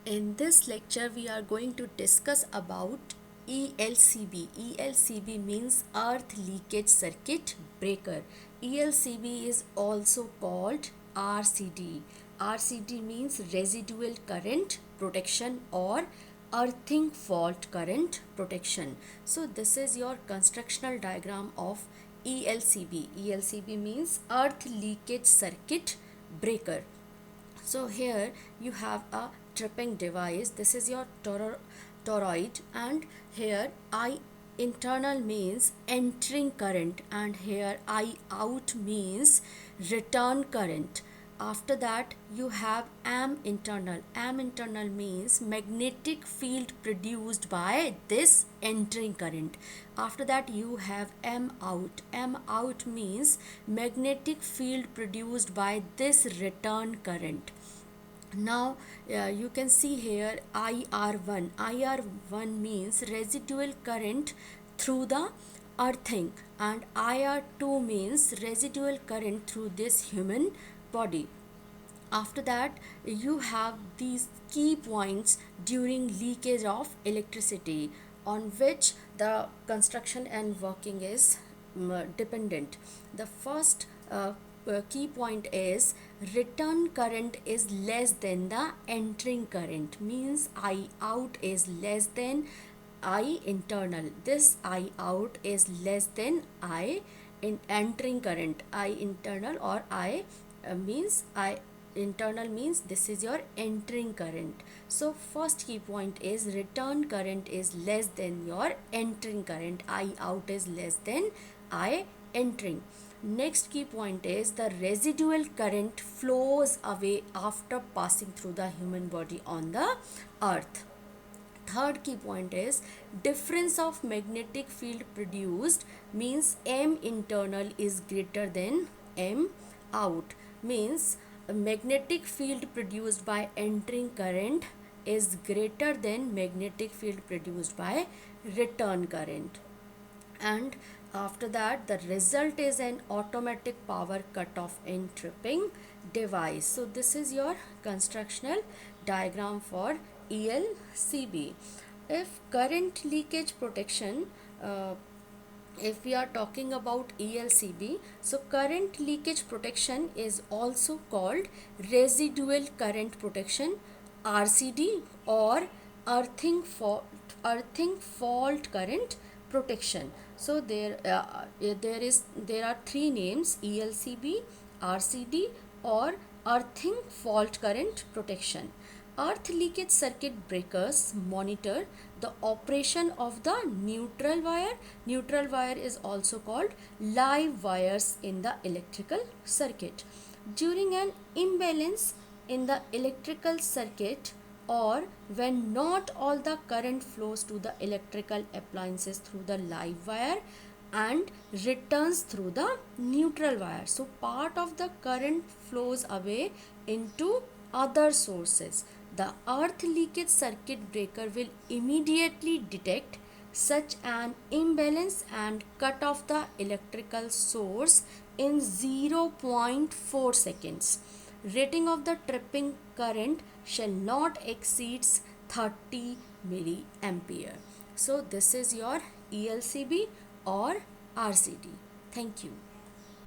In this lecture, we are going to discuss about ELCB. ELCB means Earth Leakage Circuit Breaker. ELCB is also called RCD. RCD means Residual Current Protection or Earthing Fault Current Protection. So this is your constructional diagram of ELCB. ELCB means Earth Leakage Circuit Breaker. So here you have a tripping device. This is your toroid, and here I internal means entering current, and here I out means return current. After that you have am internal. Am internal means magnetic field produced by this entering current. After that you have am out. Am out means magnetic field produced by this return current. Now you can see here IR1. IR1 means residual current through the earthing, and IR2 means residual current through this human body. After that you have these key points during leakage of electricity on which the construction and working is dependent. The first key point is return current is less than the entering current, means I out is less than I internal. This I out is less than I in entering current. I internal or I means I internal means this is your entering current. So first key point is return current is less than your entering current. I out is less than I entering. Next key point is the residual current flows away after passing through the human body on the earth. Third key point is difference of magnetic field produced, means M internal is greater than M out, means a magnetic field produced by entering current is greater than magnetic field produced by return current. And after that the result is an automatic power cutoff in tripping device. So this is your constructional diagram for ELCB. If current leakage protection, if we are talking about ELCB, so current leakage protection is also called residual current protection, RCD, or earthing fault current protection. So there are three names: ELCB, RCD, or earthing fault current protection. Earth leakage circuit breakers monitor the operation of the neutral wire. Neutral wire is also called live wires in the electrical circuit. During an imbalance in the electrical circuit, or when not all the current flows to the electrical appliances through the live wire and returns through the neutral wire, so part of the current flows away into other sources, the earth leakage circuit breaker will immediately detect such an imbalance and cut off the electrical source in zero point 0.4 seconds. Rating of the tripping current shall not exceed 30 milliampere. So this is your ELCB or RCD. Thank you.